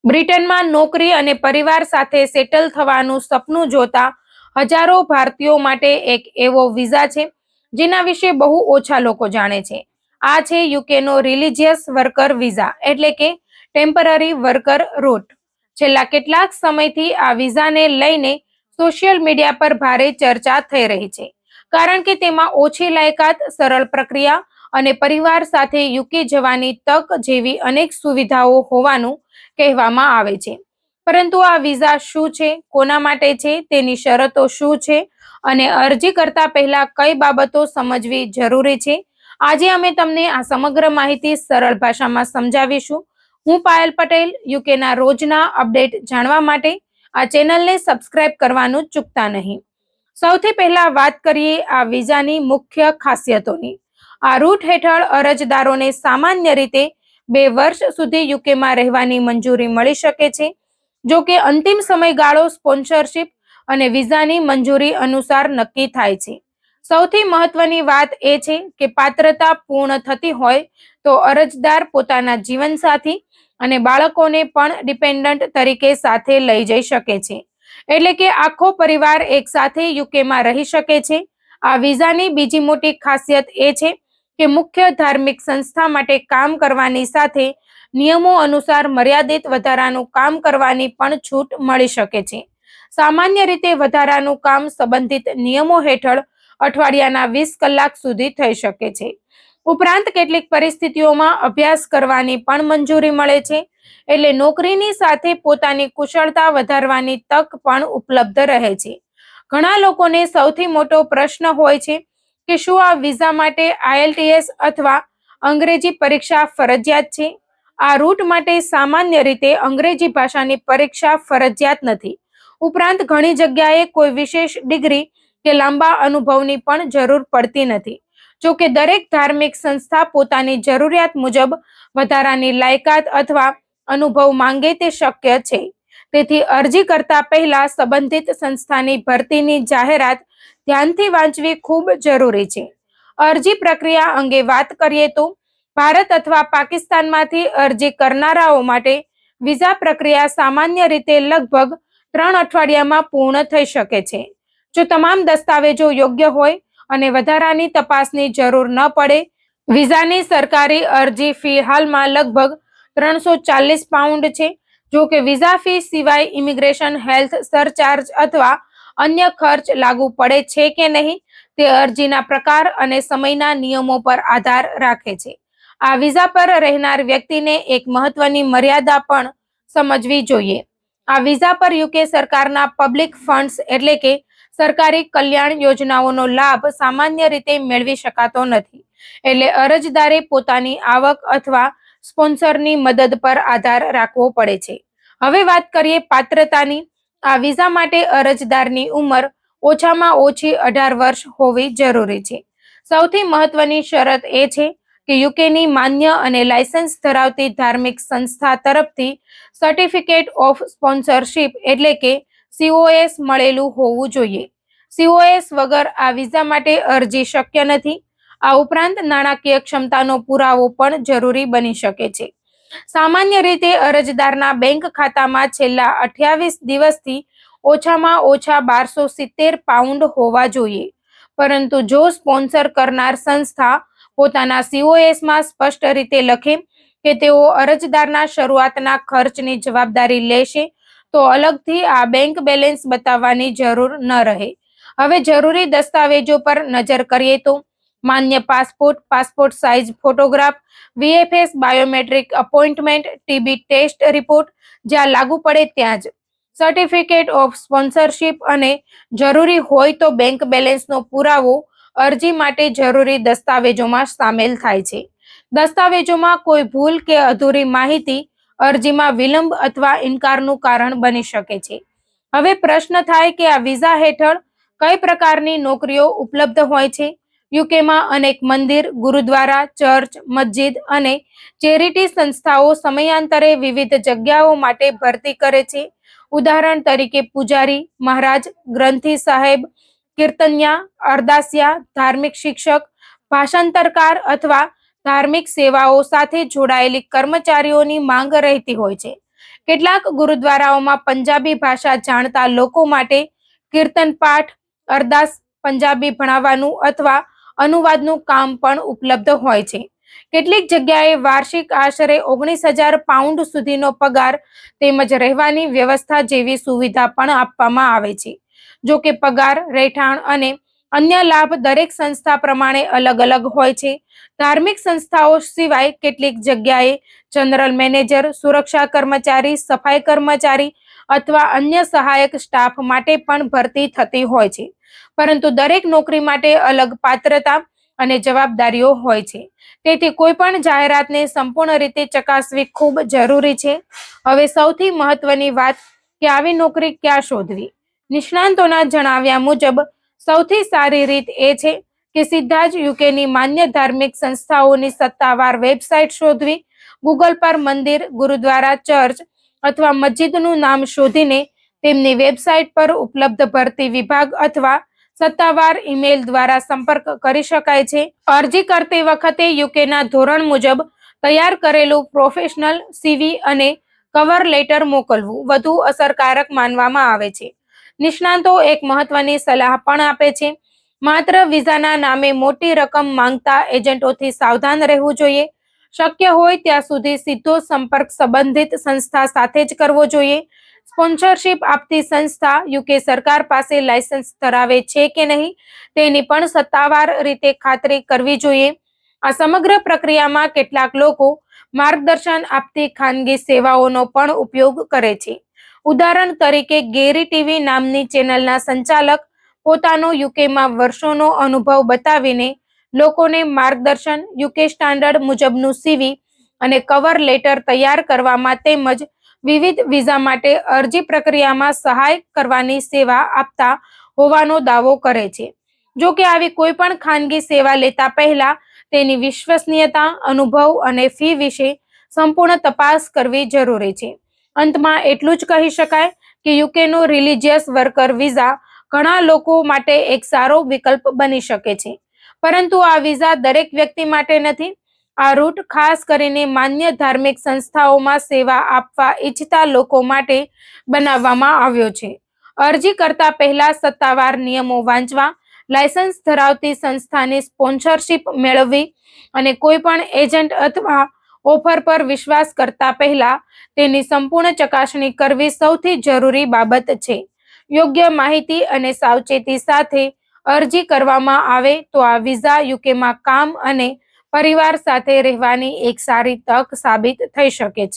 બ્રિટનમાં નોકરી અને પરિવાર સાથે સેટલ થવાનું સપનું જોતા હજારો ભારતીયો માટે એક એવો વિઝા છે જેના વિશે બહુ ઓછા લોકો જાણે છે. આ છે યુકેનો રિલિજિયસ વર્કર વિઝા એટલે કે ટેમ્પરરી વર્કર રૂટ. છેલ્લા કેટલાક સમયથી આ વિઝાને લઈને સોશિયલ મીડિયા પર ભારે ચર્ચા થઈ રહી છે, કારણ કે તેમાં ઓછી લાયકાત, સરળ પ્રક્રિયા અને પરિવાર સાથે યુકે જવાની તક જેવી અનેક સુવિધાઓ હોવાનું કહેવામાં આવે છે. પરંતુ આ વિઝા શું છે, કોના માટે છે, તેની શરતો શું છે અને અરજી કરતા પહેલા કઈ બાબતો સમજવી જરૂરી છે, આજે અમે તમને આ સમગ્ર માહિતી સરળ ભાષામાં સમજાવીશું. હું પાયલ પટેલ. યુકેના રોજના અપડેટ જાણવા માટે આ ચેનલને સબસ્ક્રાઇબ કરવાનું ચૂકતા નહીં. સૌથી પહેલા વાત કરીએ આ વિઝાની મુખ્ય ખાસિયતોની. આ રૂટ હેઠળ અરજદારોને સામાન્ય રીતે 2 વર્ષ સુધી યુકેમાં રહેવાની મંજૂરી મળી શકે છે. જો કે અંતિમ સમયગાળો સ્પોન્સરશિપ અને વિઝાની મંજૂરી અનુસાર નક્કી થાય છે. સૌથી મહત્વની વાત એ છે કે પાત્રતા પૂર્ણ થતી હોય તો અરજદાર પોતાના જીવનસાથી અને બાળકોને પણ ડિપેન્ડન્ટ તરીકે સાથે લઈ જઈ શકે છે. એટલે કે આખો પરિવાર એકસાથે યુકેમાં રહી શકે છે. આ વિઝાની બીજી મોટી ખાસિયત એ છે કે મુખ્ય ધાર્મિક સંસ્થા માટે કામ કરવાની સાથે નિયમો અનુસાર મર્યાદિત વધારાનું કામ કરવાની પણ છૂટ મળી શકે છે. સામાન્ય રીતે વધારાનું કામ સંબંધિત નિયમો હેઠળ અઠવાડિયાના 20 કલાક સુધી થઈ શકે છે. ઉપરાંત કેટલીક પરિસ્થિતિઓમાં અભ્યાસ કરવાની પણ મંજૂરી મળે છે. એટલે નોકરીની સાથે પોતાની કુશળતા વધારવાની તક પણ ઉપલબ્ધ રહે છે. ઘણા લોકોને સૌથી મોટો પ્રશ્ન હોય છે કે શું આ વિઝા માટે IELTS અથવા અંગ્રેજી પરીક્ષા ફરજિયાત છે? આ રૂટ માટે સામાન્ય રીતે અંગ્રેજી ભાષાની પરીક્ષા ફરજિયાત નથી. ઉપરાંત ઘણી જગ્યાએ કોઈ વિશેષ ડિગ્રી કે લાંબા અનુભવની પણ જરૂર પડતી નથી. જો કે દરેક ધાર્મિક સંસ્થા પોતાની જરૂરિયાત મુજબ વધારાની લાયકાત અથવા અનુભવ માંગે તે શક્ય છે. તેથી અરજી કરતા પહેલા સંબંધિત સંસ્થાની ભરતીની જાહેરાત ધ્યાનથી વાંચવી ખૂબ જરૂરી છે. અરજી પ્રક્રિયા અંગે વાત કરીએ તો ભારત અથવા પાકિસ્તાનમાંથી અરજી કરનારાઓ માટે વિઝા પ્રક્રિયા સામાન્ય રીતે લગભગ 3 અઠવાડિયામાં પૂર્ણ થઈ શકે છે. જો તમામ દસ્તાવેજો યોગ્ય હોય અને વધારાની તપાસની જરૂર ન પડે. વિઝાની સરકારી અરજી ફી હાલમાં લગભગ £340 છે. જો કે વિઝા ફી સિવાય ઇમિગ્રેશન, હેલ્થ સરચાર્જ અથવા અન્ય ખર્ચ લાગુ પડે છે કે નહીં તે અરજીના પ્રકાર અને સમયના નિયમો પર આધાર રાખે છે. આ વિઝા પર રહેનાર વ્યક્તિને એક મહત્વની મર્યાદા પણ સમજવી જોઈએ. આ વિઝા પર યુકે સરકારના પબ્લિક ફંડ્સ એટલે કે સરકારી કલ્યાણ યોજનાઓનો લાભ સામાન્ય રીતે મેળવી શકાતો નથી. એટલે અરજદારે પોતાની આવક અથવા સ્પોન્સરની મદદ પર આધાર રાખવો પડે છે. હવે વાત કરીએ પાત્રતાની. આ વિઝા માટે અરજદારની ઉંમર ઓછામાં ઓછી 18 વર્ષ હોવી જરૂરી છે. સૌથી મહત્વની શરત એ છે કે યુકેની માન્ય અને લાયસન્સ ધરાવતી ધાર્મિક સંસ્થા તરફથી સર્ટિફિકેટ ઓફ સ્પોન્સરશિપ એટલે કે COS મળેલું હોવું જોઈએ. COS વગર આ વિઝા માટે અરજી શક્ય નથી. આ ઉપરાંત નાણાકીય ક્ષમતાનો પુરાવો પણ જરૂરી બની શકે છે. સામાન્ય રીતે અરજદારના બેંક ખાતામાં છેલ્લા 28 દિવસથી ઓછામાં ઓછા £1270 હોવા જોઈએ. પરંતુ જો સ્પોન્સર કરનાર સંસ્થા પોતાના COSમાં સ્પષ્ટ રીતે લખે કે તેઓ અરજદારના શરૂઆતના ખર્ચની જવાબદારી લેશે તો અલગથી આ બેંક બેલેન્સ બતાવવાની જરૂર ન રહે. હવે જરૂરી દસ્તાવેજો પર નજર કરીએ તો માન્ય passport, passport size photograph, VFS biometric appointment, TB test report જ્યાં લાગુ પડે ત્યાં જ, સર્ટિફિકેટ ઓફ સ્પોન્સરશિપ અને જરૂરી હોય તો બેંક બેલેન્સનો પુરાવો અરજી માટે જરૂરી દસ્તાવેજોમાં સામેલ થાય છે. દસ્તાવેજોમાં કોઈ ભૂલ કે અધૂરી માહિતી અરજીમાં વિલંબ અથવા ઇનકારનું કારણ બની શકે છે. હવે પ્રશ્ન થાય કે આ વિઝા હેઠળ કઈ પ્રકારની નોકરીઓ ઉપલબ્ધ હોય છે. યુકેમાં અનેક મંદિર, ગુરુદ્વારા, ચર્ચ, મસ્જિદ અને ચેરિટી સંસ્થાઓ સમયાંતરે વિવિધ જગ્યાઓ માટે ભરતી કરે છે. ઉદાહરણ તરીકે પૂજારી, મહારાજ, ગ્રંથી સાહેબ, કીર્તનિયા, અરદાસિયા, ધાર્મિક શિક્ષક, ભાષાંતરકાર અથવા ધાર્મિક સેવાઓ સાથે જોડાયેલી કર્મચારીઓની માંગ રહેતી હોય છે. કેટલાક ગુરુદ્વારાઓમાં પંજાબી ભાષા જાણતા લોકો માટે કીર્તન પાઠ, અરદાસ, પંજાબી ભણાવવાનું અથવા અનુવાદનું કામ પણ ઉપલબ્ધ હોય છે. કેટલીક જગ્યાએ વાર્ષિક આશરે 19,000 પાઉન્ડ સુધીનો પગાર તેમજ રહેવાની વ્યવસ્થા જેવી સુવિધા પણ આપવામાં આવે છે. જો કે પગાર, રહેઠાણ અને અન્ય લાભ દરેક સંસ્થા પ્રમાણે અલગ અલગ હોય છે. ધાર્મિક સંસ્થાઓ સિવાય કેટલીક જગ્યાએ જનરલ મેનેજર, સુરક્ષા કર્મચારી, સફાઈ કર્મચારી અથવા અન્ય સહાયક સ્ટાફ માટે પણ ભરતી થતી હોય છે. પરંતુ દરેક નોકરી માટે અલગ પાત્રતા અને જવાબદારીઓ હોય છે. તેથી કોઈ પણ જાહેરાતને સંપૂર્ણ રીતે ચકાસવી ખૂબ જરૂરી છે. હવે સૌથી મહત્વની વાત કે આવી નોકરી ક્યાં શોધવી. નિષ્ણાંતોના જણાવ્યા મુજબ સૌથી સારી રીત એ છે કે સીધા જ યુકેની માન્ય ધાર્મિક સંસ્થાઓની સત્તાવાર વેબસાઇટ શોધવી. ગૂગલ પર મંદિર, ગુરુદ્વારા, ચર્ચ અથવા મસ્જિદનું નામ શોધીને તેમની વેબસાઇટ પર ઉપલબ્ધ ભરતી વિભાગ અથવા સત્તાવાર ઈમેલ દ્વારા સંપર્ક કરી શકાય છે. અરજી કરતી વખતે યુકેના ધોરણ મુજબ તૈયાર કરેલું પ્રોફેશનલ સીવી અને કવર લેટર મોકલવું વધુ અસરકારક માનવામાં આવે છે. નિષ્ણાંતો એક મહત્વની સલાહ પણ આપે છે. માત્ર વિઝાના નામે મોટી રકમ માંગતા એજન્ટોથી સાવધાન રહેવું જોઈએ. શક્ય હોય ત્યાં સુધી સીધો સંપર્ક સંબંધિત સંસ્થા સાથે જ કરવો જોઈએ. સ્પોન્સરશિપ આપતી સંસ્થા યુકે સરકાર પાસે લાયસન્સ ધરાવે છે કે નહીં તેની પણ સત્તાવાર રીતે ખાતરી કરવી જોઈએ. આ સમગ્ર પ્રક્રિયામાં કેટલાક લોકો માર્ગદર્શન આપતી ખાનગી સેવાઓનો પણ ઉપયોગ કરે છે. ઉદાહરણ તરીકે ગેરી ટીવી નામની ચેનલના સંચાલક પોતાનો યુકેમાં વર્ષોનો અનુભવ બતાવીને લોકોને માર્ગદર્શન, યુકે સ્ટાન્ડર્ડ મુજબનું સીવી અને કવર લેટર તૈયાર કરવામાં તેમજ વિવિધ વિઝા માટે અરજી પ્રક્રિયામાં સહાય કરવાની સેવા આપતા હોવાનો દાવો કરે છે. જો કે આવી કોઈ પણ ખાનગી સેવા લેતા પહેલા તેની વિશ્વસનીયતા, અનુભવ અને ફી વિશે સંપૂર્ણ તપાસ કરવી જરૂરી છે. અંતમાં એટલું જ કહી શકાય કે યુકેનો રિલિજિયસ વર્કર વિઝા ઘણા લોકો માટે એક સારો વિકલ્પ બની શકે છે. પરંતુ આ વિઝા દરેક વ્યક્તિ માટે નથી. આ રૂટ ખાસ કરીને માન્ય ધાર્મિક સંસ્થાઓમાં સેવા આપવા ઈચ્છતા લોકો માટે બનાવવામાં આવ્યો છે. અરજી કરતા પહેલા સત્તાવાર નિયમો વાંચવા, લાયસન્સ ધરાવતી સંસ્થાની સ્પોન્સરશિપ મેળવવી અને કોઈ પણ એજન્ટ અથવા ઓફર પર વિશ્વાસ કરતા પહેલા તેની સંપૂર્ણ ચકાસણી કરવી સૌથી જરૂરી બાબત છે. યોગ્ય માહિતી અને સાવચેતી સાથે અરજી કરવામાં આવે તો આ વિઝા યુકેમાં કામ અને પરિવાર સાથે રહેવાની એક સારી તક સાબિત થઈ શકે છે.